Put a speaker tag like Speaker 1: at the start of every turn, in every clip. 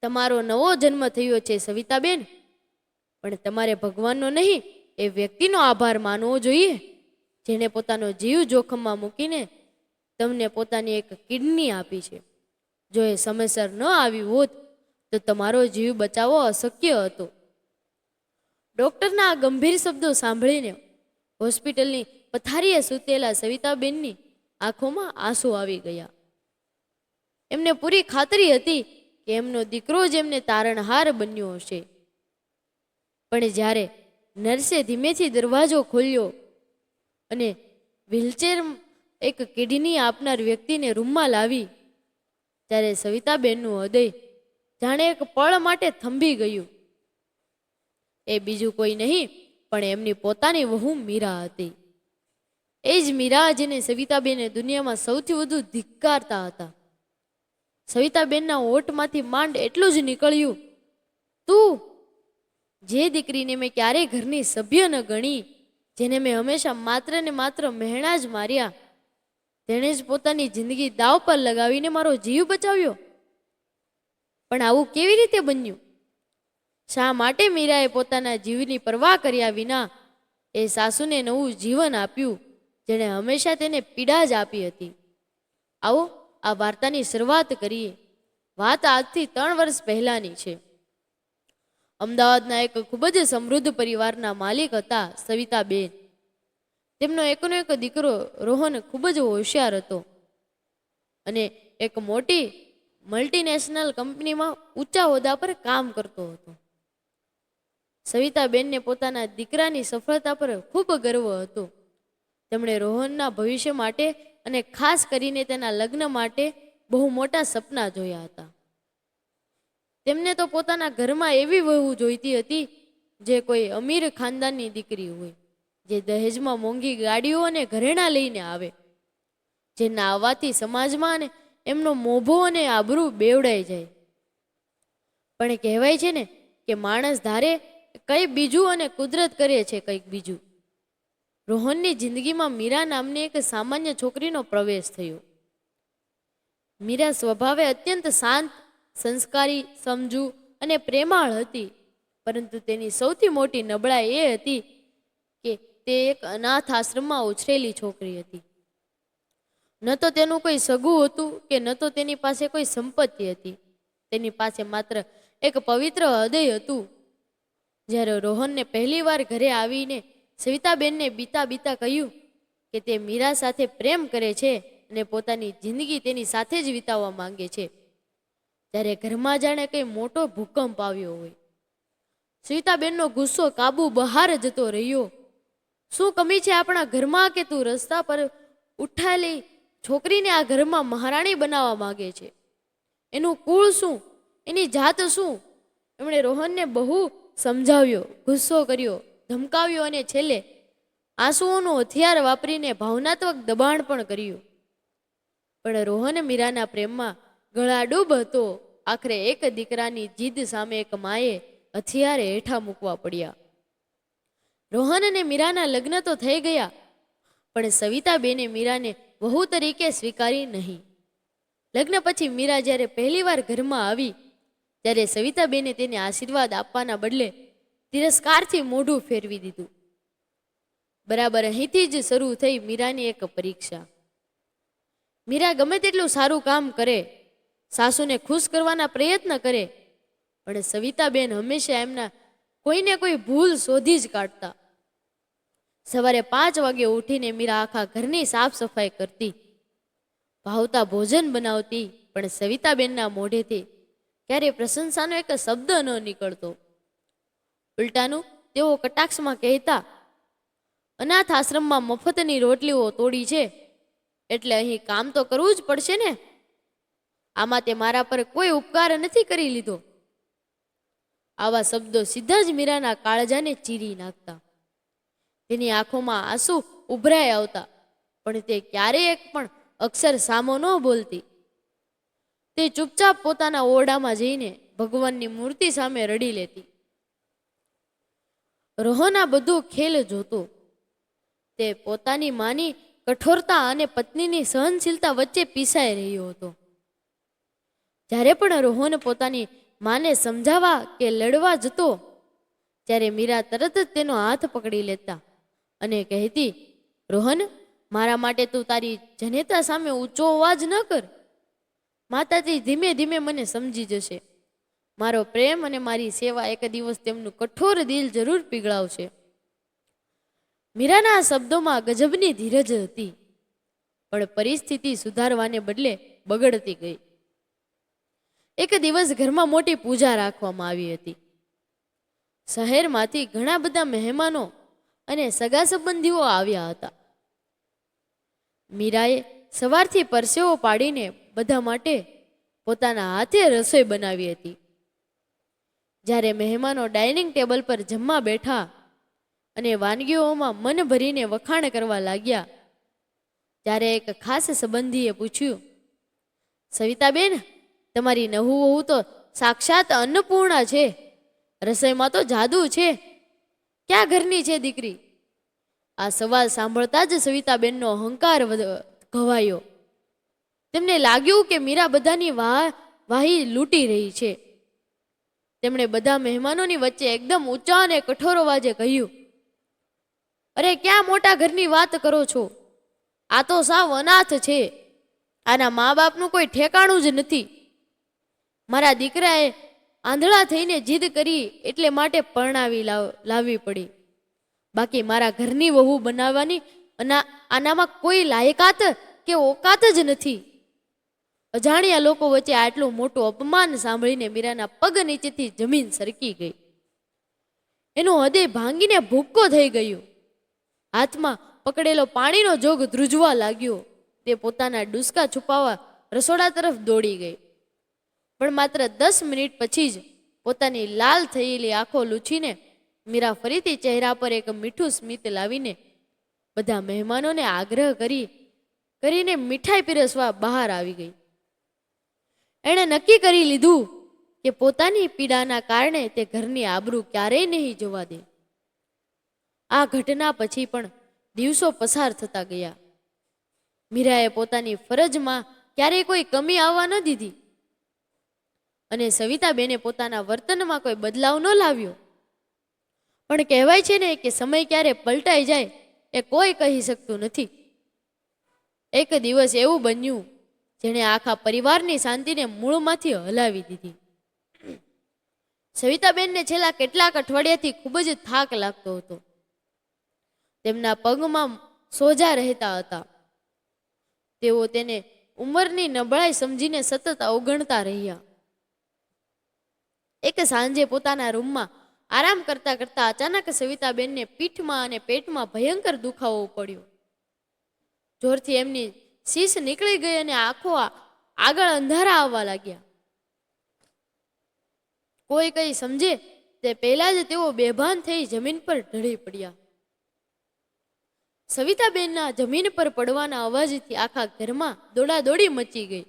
Speaker 1: તમારો નવો જન્મ થયો છે સવિતાબેન, પણ તમારે ભગવાનનો નહીં એ વ્યક્તિનો આભાર માનવો જોઈએ, જેને પોતાનો જીવ જોખમમાં મૂકીને તમને પોતાની એક કિડની આપી છે. જો એ સમયસર ન આવી હોત તો તમારો જીવ બચાવવો અશક્ય હતો. ડોક્ટરના આ ગંભીર શબ્દો સાંભળીને હોસ્પિટલની પથારીએ સૂતેલા સવિતાબેનની આંખોમાં આંસુ આવી ગયા. એમને પૂરી ખાતરી હતી કે એમનો દીકરો જ એમને તારણહાર બન્યો હશે. પણ જ્યારે નર્સે ધીમેથી દરવાજો ખોલ્યો અને વ્હીલચેર એક કિડની આપનાર વ્યક્તિને રૂમમાં લાવી, ત્યારે સવિતાબેનનું હૃદય જાણે એક પળ માટે થંભી ગયું. એ બીજું કોઈ નહીં પણ એમની પોતાની વહુ મીરા હતી. એ જ મીરા જેને સવિતાબેને દુનિયામાં સૌથી વધુ ધિક્કારતા હતા. સવિતાબેનના હોઠમાંથી માંડ એટલું જ નીકળ્યું, તું જે દીકરીને મેં ક્યારેય ઘરની સભ્ય ન ગણી, જેને મેં હંમેશા માત્ર ને માત્ર મહેણા જ માર્યા, તેણે જ પોતાની જિંદગી દાવ પર લગાવીને મારો જીવ બચાવ્યો. પણ આવું કેવી રીતે બન્યું? શા માટે મીરાએ પોતાના જીવની પરવા કર્યા વિના એ સાસુને નવું જીવન આપ્યું, જેણે હંમેશા તેને પીડા જ આપી હતી? આવો આ વાર્તાની શરૂઆત કરીએ. વાત આજથી 3 વર્ષ પહેલાની છે. અમદાવાદના એક ખૂબ જ સમૃદ્ધ પરિવારના માલિક હતા સવિતાબેન. તેમનો એકનો એક દીકરો રોહન ખૂબ જ હોશિયાર હતો અને એક મોટી મલ્ટીનેશનલ કંપનીમાં ઊંચા હોદ્દા પર કામ કરતો હતો. સવિતાબેનને પોતાના દીકરાની સફળતા પર ખૂબ ગર્વ હતો. તેમણે રોહનના ભવિષ્ય માટે અને ખાસ કરીને તેના લગ્ન માટે બહુ મોટા સપના જોયા હતા. તેમને તો પોતાના ઘરમાં એવી વહુ જોઈતી હતી જે કોઈ અમીર ખાનદાનની દીકરી હોય, જે દહેજમાં મોંઘી ગાડીઓ અને ઘરેણાં લઈને આવે, જેના આવવાથી સમાજમાં અને એમનો મોભો અને આબરૂ બેવડાઈ જાય. પણ કહેવાય છે ને કે માણસ ધારે કંઈ બીજું અને કુદરત કરે છે કંઈક બીજું. રોહનની જિંદગીમાં મીરા નામની એક સામાન્ય છોકરીનો પ્રવેશ થયો. મીરા સ્વભાવે અત્યંત શાંત, સંસ્કારી, સમજુ અને પ્રેમાળ હતી, પરંતુ તેની સૌથી મોટી નબળાઈ એ હતી કે તે એક અનાથ આશ્રમમાં ઉછરેલી છોકરી હતી. ન તો તેનું કોઈ સગું હતું કે ન તો તેની પાસે કોઈ સંપત્તિ હતી. તેની પાસે માત્ર એક પવિત્ર હૃદય હતું. જ્યારે રોહનને પહેલી વાર ઘરે આવીને સવિતાબેનને બીતા બીતા કહ્યું કે તે મીરા સાથે પ્રેમ કરે છે અને પોતાની જિંદગી તેની સાથે જ વિતાવવા માંગે છે, ત્યારે ઘરમાં જાણે કંઈ મોટો ભૂકંપ આવ્યો હોય. સવિતાબેનનો ગુસ્સો કાબુ બહાર જતો રહ્યો. શું કમી છે આપણા ઘરમાં કે તું રસ્તા પર ઉઠાયેલી છોકરીને આ ઘરમાં મહારાણી બનાવવા માંગે છે? એનું કુળ શું? એની જાત શું? એમણે રોહનને બહુ સમજાવ્યો, ગુસ્સો કર્યો, ધમકાવ્યો અને છેલ્લે આંસુઓનું હથિયાર વાપરીને ભાવનાત્મક દબાણ પણ કર્યું. પણ રોહન મીરાના પ્રેમમાં ગળાડૂબ હતો. આખરે એક દીકરાની જીદ સામે એક માએ હથિયારે હેઠા મૂકવા પડ્યા. રોહન અને મીરાના લગ્ન તો થઈ ગયા, પણ સવિતાબેને મીરાને વહુ તરીકે સ્વીકારી નહીં. લગ્ન પછી મીરા જ્યારે પહેલી વાર ઘરમાં આવી, ત્યારે સવિતાબેને તેને આશીર્વાદ આપવાના બદલે તિરસ્કારથી મોઢું ફેરવી દીધું. બરાબર અહીંથી જ શરૂ થઈ મીરાની એક પરીક્ષા. મીરા ગમે તેટલું સારું કામ કરે, સાસુને ખુશ કરવાના પ્રયત્ન કરે, પણ સવિતાબેન હંમેશા એમના કોઈને કોઈ ભૂલ શોધી જ કાઢતા. સવારે 5 વાગે ઉઠીને મીરા આખા ઘરની સાફ સફાઈ કરતી, ભાવતા ભોજન બનાવતી, પણ સવિતાબેનના મોઢેથી ક્યારે પ્રશંસાનો એક શબ્દ ન નીકળતો. ઉલટાનું તેઓ કટાક્ષમાં કહેતા, અનાથ આશ્રમમાં મફતની રોટલીઓ તોડી છે એટલે અહીં કામ તો કરવું જ પડશે ને, આમાં તે મારા પર કોઈ ઉપકાર નથી કરી લીધો. આવા શબ્દો સીધા જ મીરાના કાળજાને ચીરી નાખતા. તેની આંખોમાં આંસુ ઉભરાઈ આવતા, પણ તે ક્યારેય એક પણ અક્ષર સામો ન બોલતી. તે ચૂપચાપ પોતાના ઓરડામાં જઈને ભગવાનની મૂર્તિ સામે રડી લેતી. રોહન આ બધો ખેલ જોતો. તે પોતાની માની કઠોરતા અને પત્નીની સહનશીલતા વચ્ચે પીસાઈ રહ્યો હતો. જ્યારે પણ રોહન પોતાની માને સમજાવવા કે લડવા જતો ત્યારે મીરા તરત જ તેનો હાથ પકડી લેતા અને કહેતી, રોહન, મારા માટે તું તારી જનેતા સામે ઊંચો અવાજ ન કર. માતાજી ધીમે ધીમે મને સમજી જશે. મારો પ્રેમ અને મારી સેવા એક દિવસ તેમનું કઠોર દિલ જરૂર પીગળાવશે. મીરાના શબ્દોમાં ગજબની ધીરજ હતી, પણ પરિસ્થિતિ સુધારવાને બદલે બગડતી ગઈ. એક દિવસ ઘરમાં મોટી પૂજા રાખવામાં આવી હતી. શહેરમાંથી ઘણા બધા મહેમાનો અને સગા સંબંધીઓ આવ્યા હતા. મીરાએ સવારથી પરસેવો પાડીને બધા માટે પોતાના હાથે રસોઈ બનાવી હતી. જ્યારે મહેમાનો ડાઇનિંગ ટેબલ પર જમવા બેઠા અને વાનગીઓમાં મન ભરીને વખાણ કરવા લાગ્યા, ત્યારે એક ખાસ સંબંધીએ પૂછ્યું, સવિતાબેન, તમારી નહુ વહુ તો સાક્ષાત અન્નપૂર્ણા છે. રસોઈમાં તો જાદુ છે. ક્યાં ઘરની છે દીકરી? આ સવાલ સાંભળતા જ સવિતાબેનનો અહંકાર ઘવાયો. તેમને લાગ્યું કે મીરા બધાની વાહી લૂંટી રહી છે. તેમણે બધા મહેમાનોની વચ્ચે એકદમ ઊંચા અને કઠોર અવાજે કહ્યું, અરે, ક્યાં મોટા ઘરની વાત કરો છો? આ તો સાવ અનાથ છે. આના મા બાપનું કોઈ ઠેકાણું જ નથી. મારા દીકરાએ આંધળા થઈને જીદ કરી એટલે માટે પરણાવી લાવવી પડી. બાકી મારા ઘરની વહુ બનાવવાની આનામાં કોઈ લાયકાત કે ઓકાત જ નથી. અજાણ્યા લોકો વચ્ચે આટલું મોટું અપમાન સાંભળીને મીરાના પગ નીચેથી જમીન સરકી ગઈ. એનું હૃદય ભાંગીને ભૂક્કો થઈ ગયું. હાથમાં પકડેલો પાણીનો જોગ ધ્રુજવા લાગ્યો. તે પોતાના ડૂસકા છુપાવવા રસોડા તરફ દોડી ગઈ. પણ માત્ર 10 મિનિટ પછી જ પોતાની લાલ થયેલી આંખો લૂછીને મીરા ફરીથી ચહેરા પર એક મીઠું સ્મિત લાવીને બધા મહેમાનોને આગ્રહ કરીને મીઠાઈ પીરસવા બહાર આવી ગઈ. એણે નક્કી કરી લીધું કે પોતાની પીડાના કારણે તે ઘરની આબરૂ ક્યારેય નહીં જવા દે. આ ઘટના પછી પણ દિવસો પસાર થતા ગયા. મીરાએ પોતાની ફરજમાં ક્યારેય કોઈ કમી આવવા ન દીધી અને સવિતાબેને પોતાના વર્તનમાં કોઈ બદલાવ ન લાવ્યો. પણ કહેવાય છે ને કે સમય ક્યારે પલટાઈ જાય એ કોઈ કહી શકતું નથી. એક દિવસ એવું બન્યું જેણે આખા પરિવારની શાંતિને મૂળમાંથી હલાવી દીધી. સવિતાબેનને છેલ્લા કેટલાક અઠવાડિયાથી ખૂબ જ થાક લાગતો હતો. તેમના પગમાં સોજા રહેતા હતા. તેઓ તેને ઉંમરની નબળાઈ સમજીને સતત અવગણતા રહ્યા. એક સાંજે પોતાના રૂમમાં આરામ કરતા કરતા અચાનક સવિતાબેનને પીઠમાં અને પેટમાં ભયંકર દુખાવો પડ્યો. જોરથી એમની શીશ નીકળી ગઈ અને આંખો આગળ અંધારા આવવા લાગ્યા. કોઈ કઈ સમજે તે પહેલા જ તેઓ બેભાન થઈ જમીન પર ઢળી પડ્યા. સવિતાબેનના જમીન પર પડવાના અવાજથી આખા ઘરમાં દોડાદોડી મચી ગઈ.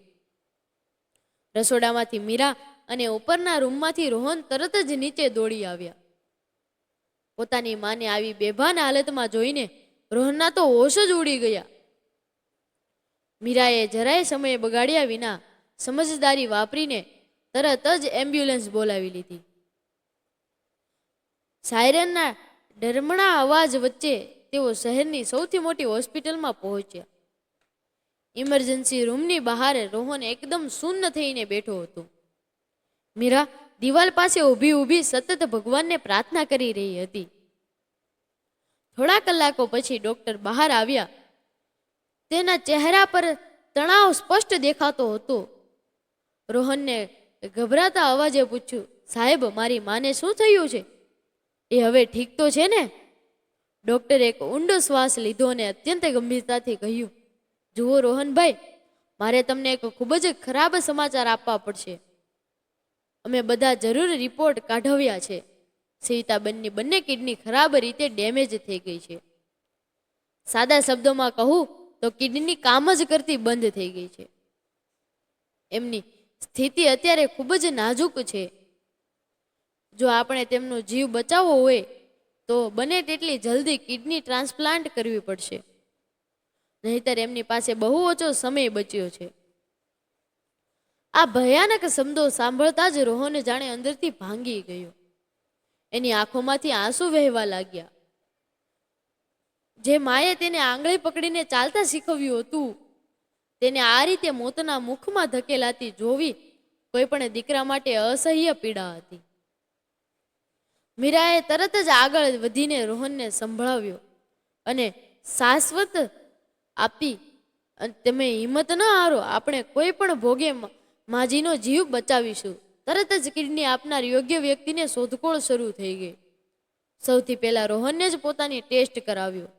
Speaker 1: રસોડામાંથી મીરા અને ઉપરના રૂમમાંથી રોહન તરત જ નીચે દોડી આવ્યા. પોતાની માને આવી બેભાન હાલતમાં જોઈને રોહનના તો હોશ જ ઉડી ગયા. મીરાએ જરાય સમય બગાડ્યા વિના સમજદારી વાપરીને તરત જ એમ્બ્યુલન્સ બોલાવી લીધી. સાયરનના ડરમણા અવાજ વચ્ચે તેઓ શહેરની સૌથી મોટી હોસ્પિટલમાં પહોંચ્યા. ઇમરજન્સી રૂમની બહાર રોહન એકદમ શૂન્ય થઈને બેઠો હતો. મીરા દિવાલ પાસે ઊભી ઊભી સતત ભગવાનને પ્રાર્થના કરી રહી હતી. થોડા કલાકો પછી ડોક્ટર બહાર આવ્યા. તેના ચહેરા પર તણાવ સ્પષ્ટ દેખાતો હતો. રોહનને ગભરાતા અવાજે પૂછ્યું, સાહેબ, મારી માને શું થયું છે? એ હવે ઠીક તો છે ને? ડોક્ટરે એક ઊંડો શ્વાસ લીધો અને અત્યંત ગંભીરતાથી કહ્યું, જુઓ રોહનભાઈ, મારે તમને એક ખૂબ જ ખરાબ સમાચાર આપવા પડશે. અમે બધા જરૂર રિપોર્ટ કાઢવ્યા છે. સવિતાબેનની બંને કિડની ખરાબ રીતે ડેમેજ થઈ ગઈ છે. સાદા શબ્દોમાં કહું તો કિડની કામ જ કરતી બંધ થઈ ગઈ છે. એમની સ્થિતિ અત્યારે ખૂબ જ નાજુક છે. જો આપણે તેમનો જીવ બચાવવો હોય તો બને તેટલી જલ્દી કિડની ટ્રાન્સપ્લાન્ટ કરવી પડશે, નહીતર એમની પાસે બહુ ઓછો સમય બચ્યો છે. આ ભયાનક શબ્દો સાંભળતા જ રોહન જાણે અંદરથી ભાંગી ગયો. એની આંખોમાંથી આંસુ વહેવા લાગ્યા. જે માએ તેને આંગળી પકડીને ચાલતા શીખવ્યું હતું, તેને આ રીતે મોતના મુખમાં ધકેલાતી જોવી કોઈ પણ દીકરા માટે અસહ્ય પીડા હતી. મીરાએ તરત જ આગળ વધીને રોહનને સંભળાવ્યો અને શાશ્વત આપી, તમે હિંમત ન હારો, આપણે કોઈ પણ ભોગે માજીનો જીવ બચાવીશું. તરત જ કિડની આપનાર યોગ્ય વ્યક્તિને શોધખોળ શરૂ થઈ ગઈ. સૌથી પહેલા રોહનને જ પોતાની ટેસ્ટ કરાવ્યો.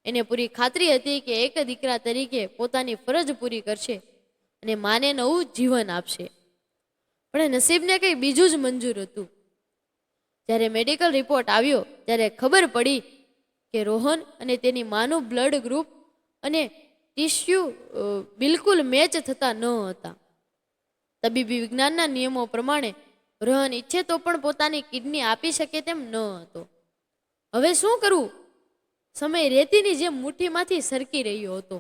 Speaker 1: એને પૂરી ખાતરી હતી કે એક દીકરા તરીકે પોતાની ફરજ પૂરી કરશે અને માને નવું જીવન આપશે. પણ નસીબને કંઈ બીજું જ મંજૂર હતું. જ્યારે મેડિકલ રિપોર્ટ આવ્યો ત્યારે ખબર પડી કે રોહન અને તેની માનું બ્લડ ગ્રુપ અને ટિશ્યુ બિલકુલ મેચ થતા ન હતા. તબીબી વિજ્ઞાનના નિયમો પ્રમાણે રોહન ઈચ્છે તો પણ પોતાની કિડની આપી શકે તેમ ન હતો. હવે શું કરવું? સમય રેતીની જેમ મુઠ્ઠીમાંથી સરકી રહ્યો હતો.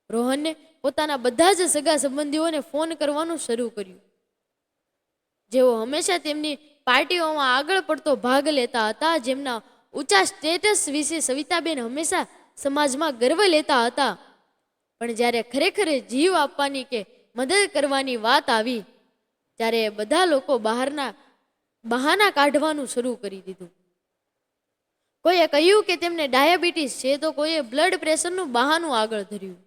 Speaker 1: રોહનને પોતાના બધા જ સગા સંબંધીઓને ફોન કરવાનું શરૂ કર્યું. જેઓ હંમેશા તેમની પાર્ટીઓમાં આગળ પડતો ભાગ લેતા હતા, જેમના ઊંચા સ્ટેટસ વિશે સવિતાબેન હંમેશા સમાજમાં ગર્વ લેતા હતા. પણ જ્યારે ખરેખર જીવ આપવાની કે મદદ કરવાની વાત આવી ત્યારે બધા લોકો બહાના કાઢવાનું શરૂ કરી દીધું. કોઈએ કહ્યું કે તેમને ડાયાબિટીસ છે, તો કોઈએ બ્લડ પ્રેશરનું બહાનું આગળ ધર્યું.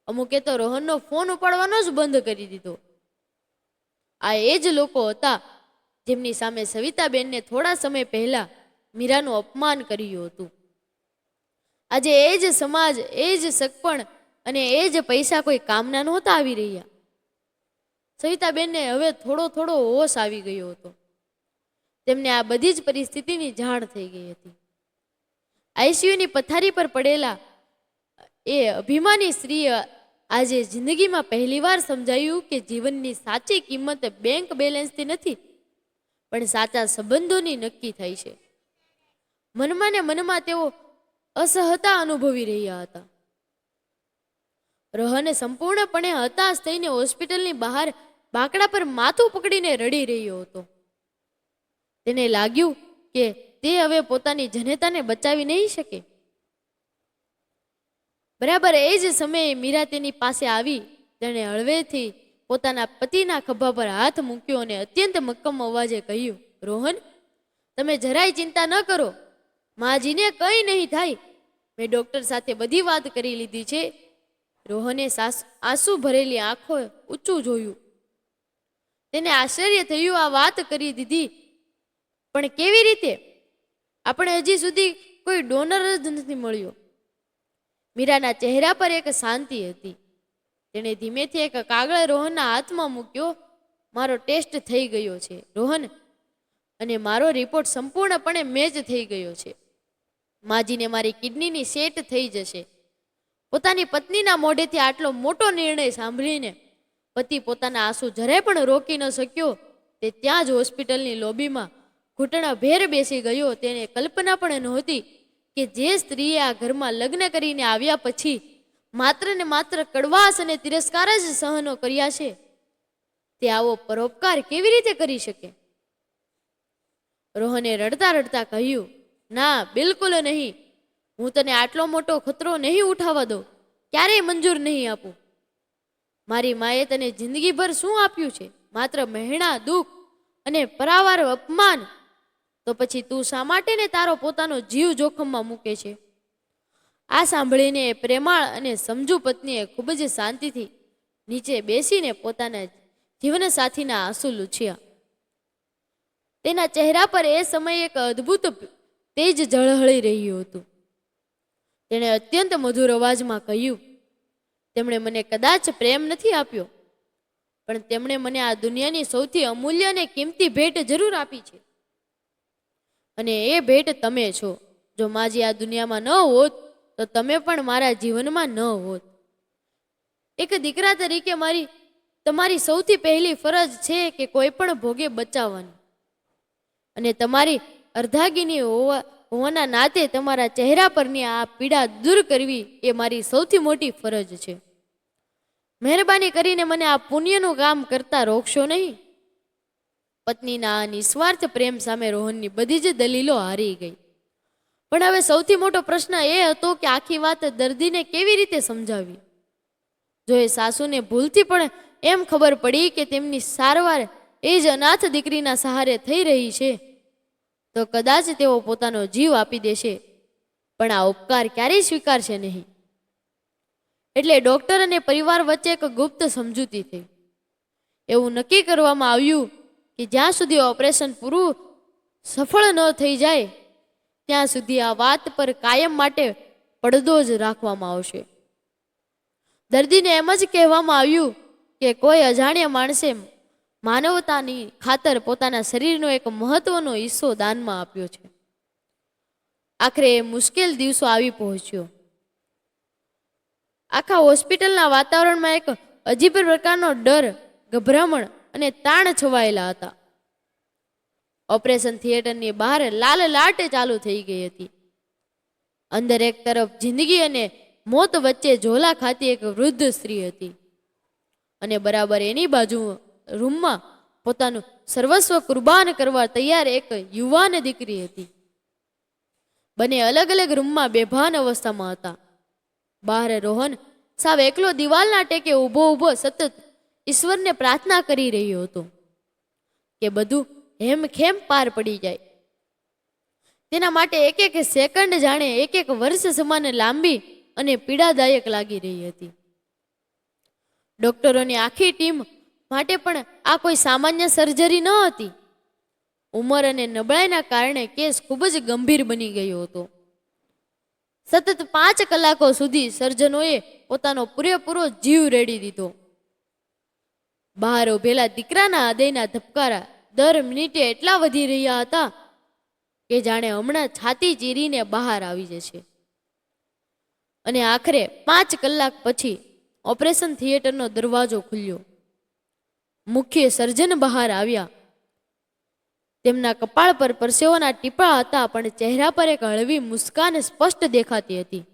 Speaker 1: અમુકે તો રોહનનો ફોન ઉપાડવાનો જ બંધ કરી દીધો. આ એ જ લોકો હતા જેમની સામે સવિતાબેનને થોડા સમય પહેલા મીરાનું અપમાન કર્યું હતું. આજે એ જ સમાજ, એ જ સગપણ અને એ જ પૈસા કોઈ કામના નહોતા આવી રહ્યા. સવિતાબેનને હવે થોડો થોડો હોશ આવી ગયો હતો. તેમને આ બધી જ પરિસ્થિતિની જાણ થઈ ગઈ હતી. આઈસીયુની પથારી પર પડેલા એ અભિમાની સ્ત્રીએ આજે જિંદગીમાં પહેલીવાર સમજાયું કે જીવનની સાચી કિંમત બેંક બેલેન્સથી નથી, પણ સાચા સંબંધોની નક્કી થાય છે. મનમાં ને મનમાં તેઓ અસહતા અનુભવી રહ્યા હતા. રોહને સંપૂર્ણપણે હતાશ થઈને હોસ્પિટલની બહાર બાકડા પર માથું પકડીને રડી રહ્યો હતો. તેને લાગ્યું કે તે હવે પોતાની જનેતાને બચાવી નહીં શકે. બરાબર એ જ સમયે મીરા તેની પાસે આવી. તેણે હળવેથી પોતાના પતિના ખભા પર હાથ મૂક્યો અને અત્યંત મક્કમ અવાજે કહ્યું, રોહન, તમે જરાય ચિંતા ન કરો, માજીને કંઈ નહીં થાય. મેં ડોક્ટર સાથે બધી વાત કરી લીધી છે. રોહને આંસુ ભરેલી આંખો ઊંચું જોયું. તેને આશ્ચર્ય થયું, આ વાત કરી દીધી, પણ કેવી રીતે? આપણે હજી સુધી કોઈ ડોનર જ નથી મળ્યો. મીરાના ચહેરા પર એક શાંતિ હતી. તેણે ધીમેથી એક કાગળ રોહનના હાથમાં મૂક્યો. મારો ટેસ્ટ થઈ ગયો છે રોહન, અને મારો રિપોર્ટ સંપૂર્ણપણે મેચ થઈ ગયો છે. માજીને મારી કિડનીની સેટ થઈ જશે. પોતાની પત્નીના મોઢેથી આટલો મોટો નિર્ણય સાંભળીને પતિ પોતાના આંસુ જરાય પણ રોકી ન શક્યો. તે ત્યાં જ હોસ્પિટલની લોબીમાં ઘૂંટણા ભેર બેસી ગયો. તેને કલ્પના પણ નહોતી કે જે સ્ત્રીએ આ ઘરમાં લગ્ન કરીને આવ્યા પછી માત્ર ને માત્ર કડવાશ અને તિરસ્કાર જ સહનો કર્યા છે, તે આવો પરોપકાર કેવી રીતે કરી શકે? રોહને રડતા રડતા કહ્યું, ના, બિલકુલ નહીં. હું તને આટલો મોટો ખતરો નહીં ઉઠાવવા દઉં, ક્યારેય મંજૂર નહીં આપું. મારી માએ તને જિંદગીભર શું આપ્યું છે? માત્ર મહેણા, દુઃખ અને પરાવાર અપમાન. તો પછી તું શા માટે ને તારો પોતાનો જીવ જોખમમાં મૂકે છે? આ સાંભળીને પ્રેમાળ અને સમજુ પત્નીએ ખૂબ જ શાંતિથી નીચે બેસીને પોતાના જીવનસાથીના આંસુ લૂછ્યા. તેના ચહેરા પર એ સમયે એક અદ્ભુત તેજ ઝળહળી રહ્યું હતું. તેણે અત્યંત મધુર અવાજમાં કહ્યું, તેમણે મને કદાચ પ્રેમ નથી આપ્યો, પણ તેમણે મને આ દુનિયાની સૌથી અમૂલ્ય અને કિંમતી ભેટ જરૂર આપી છે, અને એ ભેટ તમે છો. જો માજી આ દુનિયામાં ન હોત તો તમે પણ મારા જીવનમાં ન હોત. એક દીકરા તરીકે તમારી સૌથી પહેલી ફરજ છે કે કોઈ પણ ભોગે બચાવવાની, અને તમારી અર્ધાંગીની હોવાના નાતે તમારા ચહેરા પરની આ પીડા દૂર કરવી એ મારી સૌથી મોટી ફરજ છે. મહેરબાની કરીને મને આ પુણ્યનું કામ કરતા રોકશો નહીં. પત્નીના આ નિસ્વાર્થ પ્રેમ સામે રોહનની બધી જ દલીલો હારી ગઈ. પણ હવે સૌથી મોટો પ્રશ્ન એ હતો કે આખી વાત દર્દીને કેવી રીતે સમજાવવી. જો એ સાસુને ભૂલથી પણ એમ ખબર પડી કે તેમની સારવાર એ જ અનાથ દીકરીના સહારે થઈ રહી છે, તો કદાચ તેઓ પોતાનો જીવ આપી દેશે, પણ આ ઉપકાર ક્યારેય સ્વીકારશે નહીં. એટલે ડોક્ટર અને પરિવાર વચ્ચે એક ગુપ્ત સમજૂતી થઈ. એવું નક્કી કરવામાં આવ્યું કે જ્યાં સુધી ઓપરેશન પૂરું સફળ ન થઈ જાય ત્યાં સુધી આ વાત પર કાયમ માટે પડદો જ રાખવામાં આવશે. દર્દીને એમ જ કહેવામાં આવ્યું કે કોઈ અજાણ્યા માણસે માનવતાની ખાતર પોતાના શરીરનો એક મહત્વનો હિસ્સો દાનમાં આપ્યો છે. આખરે એ મુશ્કેલ દિવસો આવી પહોંચ્યો. આખા હોસ્પિટલના વાતાવરણમાં એક અજીબ પ્રકારનો ડર, ગભરામણ અને તાણ છવાયેલા હતા. ઓપરેશન થિયેટરની બહાર લાલ લાટ ચાલુ થઈ ગઈ હતી. અંદર એક તરફ જિંદગી અને મોત વચ્ચે ઝોલા ખાતી એક વૃદ્ધ સ્ત્રી હતી, અને બરાબર એની બાજુ રૂમમાં પોતાનું સર્વસ્વ કુરબાન કરવા તૈયાર એક યુવાન દીકરી હતી. બંને અલગ અલગ રૂમમાં બેભાન અવસ્થામાં હતા. બહાર રોહન સાવ એકલો દિવાલના ટેકે ઊભો ઊભો સતત ઈશ્વરને પ્રાર્થના કરી રહ્યો હતો કે બધું હેમખેમ પાર પડી જાય. તેના માટે એક એક સેકન્ડ જાણે એક એક વર્ષ સમાન લાંબી અને પીડાદાયક લાગી રહી હતી. ડોક્ટરોની આખી ટીમ માટે પણ આ કોઈ સામાન્ય સર્જરી ન હતી. ઉંમર અને નબળાઈના કારણે કેસ ખૂબ જ ગંભીર બની ગયો હતો. સતત 5 કલાકો સુધી સર્જનોએ પોતાનો પૂરેપૂરો જીવ રેડી દીધો. બહાર ઉભેલા દીકરાના હૃદયના ધબકારા દર મિનિટે એટલા વધી રહ્યા હતા કે જાણે હમણાં છાતી ચીરીને બહાર આવી જશે. અને આખરે 5 કલાક પછી ઓપરેશન થિયેટરનો દરવાજો ખુલ્યો. મુખ્ય સર્જન બહાર આવ્યા. તેમના કપાળ પર પરસેવાના ટીપા હતા, પણ ચહેરા પર એક હળવી મુસ્કાન સ્પષ્ટ દેખાતી હતી.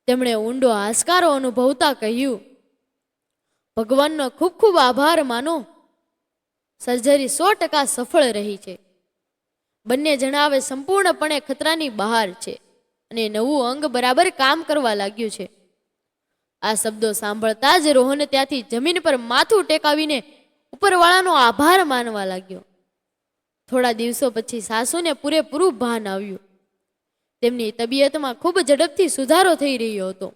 Speaker 1: તેમણે ઊંડો હાશકારો અનુભવતા કહ્યું, ભગવાનનો ખૂબ ખૂબ આભાર માનો. સર્જરી 100% સફળ રહી છે. બંને જણા હવે સંપૂર્ણપણે ખતરાની બહાર છે અને નવું અંગ બરાબર કામ કરવા લાગ્યું છે. આ શબ્દો સાંભળતા જ રોહન ત્યાંથી જમીન પર માથું ટેકાવીને ઉપરવાળાનો આભાર માનવા લાગ્યો. થોડા દિવસો પછી સાસુને પૂરેપૂરું ભાન આવ્યું. તેમની તબિયતમાં ખૂબ ઝડપથી સુધારો થઈ રહ્યો હતો.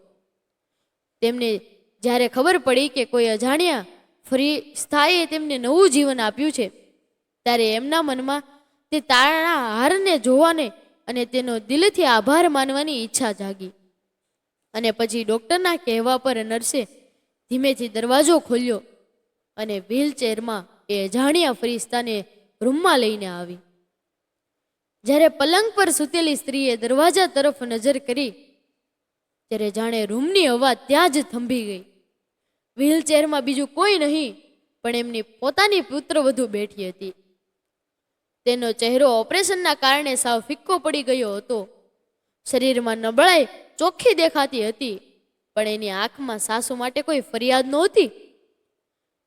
Speaker 1: તેમને જ્યારે ખબર પડી કે કોઈ અજાણ્યા ફરિશ્તાએ તેમને નવું જીવન આપ્યું છે, ત્યારે એમના મનમાં તે તાળના હારને જોવાને અને તેનો દિલથી આભાર માનવાની ઈચ્છા જાગી. અને પછી ડોક્ટરના કહેવા પર નર્સે ધીમેથી દરવાજો ખોલ્યો અને વ્હીલચેરમાં એ અજાણ્યા ફરિશ્તાને રૂમમાં લઈને આવી. જ્યારે પલંગ પર સૂતેલી સ્ત્રીએ દરવાજા તરફ નજર કરી ત્યારે જાણે રૂમની હવા ત્યાં જ થંભી ગઈ. વ્હીલચેરમાં બીજું કોઈ નહીં પણ એમની પોતાની પુત્રવધુ બેઠી હતી. તેનો ચહેરો ઓપરેશનના કારણે સાવ ફિક્કો પડી ગયો હતો. શરીરમાં નબળાઈ ચોખ્ખી દેખાતી હતી, પણ એની આંખમાં સાસુ માટે કોઈ ફરિયાદ નહોતી.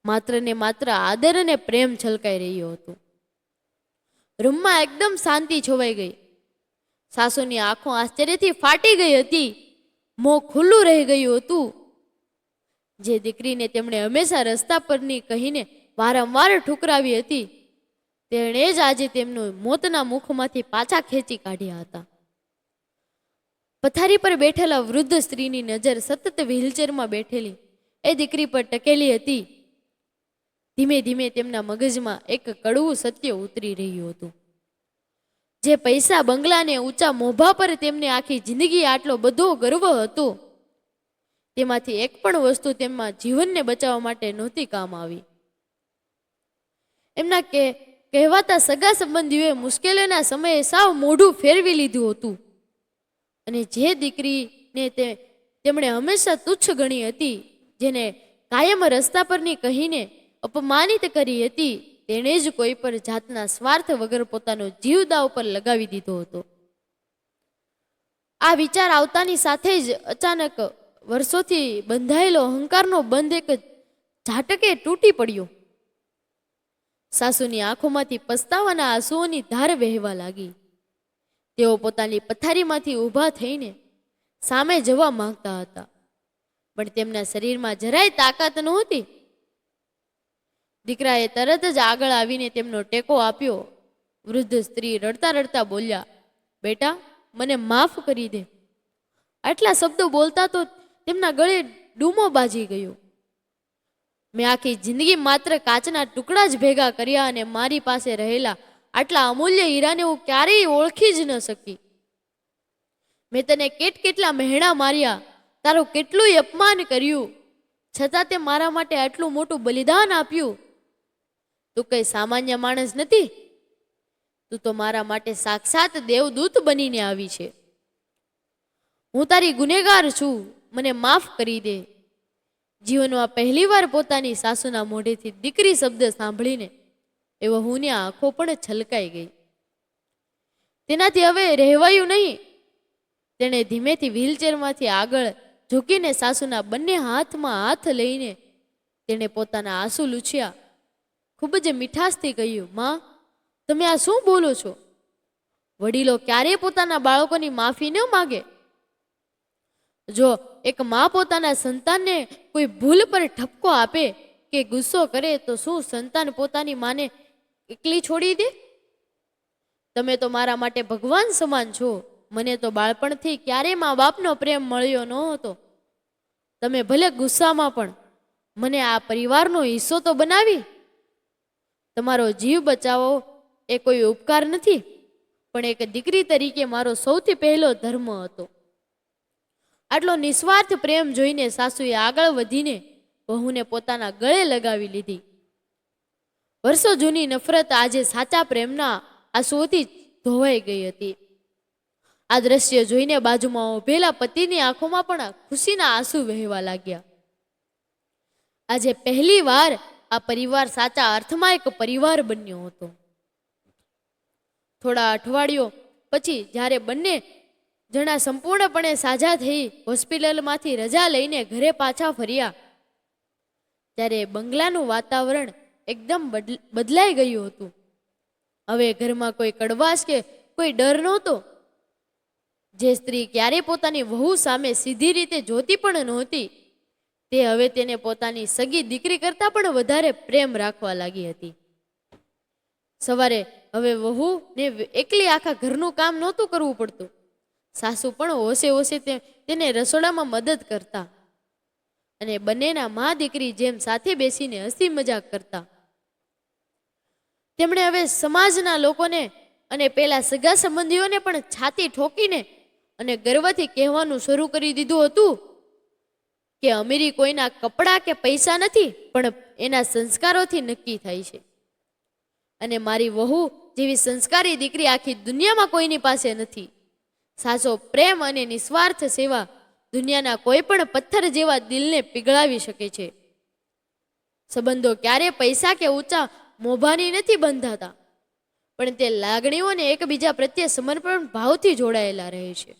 Speaker 1: માત્ર ને માત્ર આદર અને પ્રેમ છલકાઈ રહ્યો હતો. રૂમમાં એકદમ શાંતિ છવાઈ ગઈ. સાસુની આંખો આશ્ચર્યથી ફાટી ગઈ હતી. મોં ખુલ્લું રહી ગયું હતું. જે દીકરીને તેમણે હંમેશા રસ્તા પરની કહીને વારંવાર ઠુકરાવી હતી, તેણે જ આજે તેમનું મોતના મુખમાંથી પાછા ખેંચી કાઢ્યા હતા. પથારી પર બેઠેલા વૃદ્ધ સ્ત્રીની નજર સતત વ્હીલચેરમાં બેઠેલી એ દીકરી પર ટકેલી હતી. ધીમે ધીમે તેમના મગજમાં એક કડવું સત્ય ઉતરી રહ્યું હતું. જે પૈસા, બંગલા ને ઊંચા મોભા પર તેમને આખી જિંદગી આટલો બધો ગર્વ હતો, તેમાંથી એક પણ વસ્તુ તેમના જીવનને બચાવવા માટે નહોતી કામ આવી. એમના કહેવાતા સગા સંબંધીઓએ મુશ્કેલીના સમયે સાવ મોઢું ફેરવી લીધું હતું. અને જે દીકરીને તેમણે હંમેશા તુચ્છ ગણી હતી, જેને કાયમ રસ્તા પરની કહીને અપમાનિત કરી હતી, તેણે જ કોઈ પર જાતના સ્વાર્થ વગર પોતાનો જીવ દાવ પર લગાવી દીધો હતો. આ વિચાર આવતાની સાથે જ અચાનક વર્ષોથી બંધાયેલો અહંકારનો બંધ એક ઝાટકે તૂટી પડ્યો. સાસુની આંખોમાંથી પસ્તાવાના આંસુઓની ધાર વહેવા લાગી. તેઓ પોતાની પથારીમાંથી ઊભા થઈને સામે જવા માંગતા હતા, પણ તેમના શરીરમાં જરાય તાકાત નહોતી. દીકરાએ તરત જ આગળ આવીને તેમનો ટેકો આપ્યો. વૃદ્ધ સ્ત્રી રડતા રડતા બોલ્યા, બેટા, મને માફ કરી દે. આટલા શબ્દો બોલતા તો તેમના ગળે ડૂમો બાજી ગયો. મેં આખી જિંદગી માત્ર કાચના ટુકડા જ ભેગા કર્યા અને મારી પાસે રહેલા આટલા અમૂલ્ય હીરાને હું ક્યારેય ઓળખી જ ન શકી. મેં તને કેટલા મહેણા માર્યા, તારું કેટલું અપમાન કર્યું, છતાં તે મારા માટે આટલું મોટું બલિદાન આપ્યું. તું કઈ સામાન્ય માણસ નથી. તું તો મારા માટે સાક્ષાત દેવદૂત બનીને આવી છે. હું તારી ગુનેગાર છું, મને માફ કરી દે. જીવનમાં પહેલીવાર પોતાની સાસુના મોઢેથી દીકરી શબ્દ સાંભળીને એ વહુની આંખો પણ છલકાઈ ગઈ. તેનાથી હવે રહેવાયું નહીં. તેણે ધીમેથી વ્હીલચેરમાંથી આગળ ઝૂકીને સાસુના બંને હાથમાં હાથ લઈને તેણે પોતાના આંસુ લૂછ્યા. ખૂબ જ મીઠાશથી કહ્યું, માં, તમે આ શું બોલો છો? વડીલો ક્યારેય પોતાના બાળકોની માફી ન માગે. જો એક મા પોતાના સંતાનને કોઈ ભૂલ પર ઠપકો આપે કે ગુસ્સો કરે તો શું સંતાન પોતાની માને એકલી છોડી દે? તમે તો મારા માટે ભગવાન સમાન છો. મને તો બાળપણથી ક્યારેય મા બાપનો પ્રેમ મળ્યો ન હતો. તમે ભલે ગુસ્સામાં પણ મને આ પરિવારનો હિસ્સો તો બનાવી. તમારો જીવ બચાવો એ કોઈ ઉપકાર નથી, પણ એક દીકરી તરીકે મારો સૌથી પહેલો ધર્મ હતો. આટલો નિસ્વાર્થ પ્રેમ જોઈને સાસુએ આગળ વધીને વહુને પોતાના ગળે લગાવી લીધી. વર્ષો જૂની નફરત આજે સાચા પ્રેમના આંસુઓથી ધોવાઈ ગઈ હતી. આ દ્રશ્ય જોઈને બાજુમાં ઉભેલા પતિની આંખોમાં પણ ખુશીના આંસુ વહેવા લાગ્યા. આજે પહેલી વાર આ પરિવાર સાચા અર્થમાં એક પરિવાર બન્યો હતો. થોડા અઠવાડિયો પછી જ્યારે બંને જણા સંપૂર્ણપણે સાજા થઈ હોસ્પિટલમાંથી રજા લઈને ઘરે પાછા ફર્યા, ત્યારે બંગલાનું વાતાવરણ એકદમ બદલાઈ ગયું હતું. હવે ઘરમાં કોઈ કડવાશ કે કોઈ ડર નહોતો. જે સ્ત્રી ક્યારેય પોતાની વહુ સામે સીધી રીતે જોતી પણ નહોતી, તે હવે તેને પોતાની સગી દીકરી કરતા પણ વધારે પ્રેમ રાખવા લાગી હતી. સવારે હવે વહુને એકલી આખા ઘરનું કામ નહોતું કરવું પડતું. સાસુ પણ હોશે હોશે તેને રસોડામાં મદદ કરતા અને બંનેના મા દીકરી જેમ સાથે બેસીને હસી મજાક કરતા. તેમણે હવે સમાજના લોકોને અને પેલા સગા સંબંધીઓને પણ છાતી ઠોકીને અને ગર્વથી કહેવાનું શરૂ કરી દીધું હતું કે અમીરી કોઈના કપડાં કે પૈસા નથી, પણ એના સંસ્કારોથી નક્કી થાય છે. અને મારી વહુ જેવી સંસ્કારી દીકરી આખી દુનિયામાં કોઈની પાસે નથી. સાચો પ્રેમ અને નિસ્વાર્થ સેવા દુનિયાના કોઈ પણ પથ્થર જેવા દિલને પીગળાવી શકે છે. સંબંધો ક્યારે પૈસા કે ઊંચા મોભાની નથી બંધાતા, પણ તે લાગણીઓને એકબીજા પ્રત્યે સમર્પણ ભાવથી જોડાયેલા રહે છે.